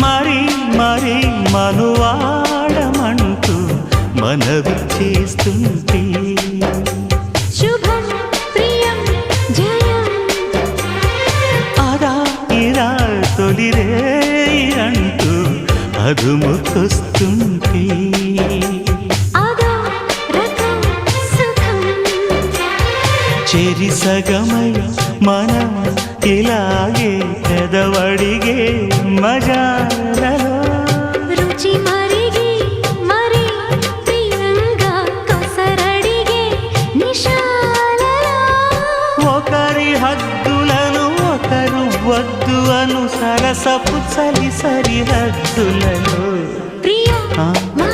మరి మరి మనువాడమంటూ మనవి చేస్తుంటే శుభం ప్రియం జయం అదా ఇరా తొలిరే అంటూ అదుముకొస్తుంటే అదో రకం సుఖం చెరి సగమై మనం ఇలాగే పెదవడిగే మజాలలో రుచి మరిగి మరి ప్రియంగా కొసరడిగే నిశాలలో ఒకరి హద్దులను ఒకరు వద్దు అను సరసపు చలి సరిహద్దులలో ప్రియ ఆ? మా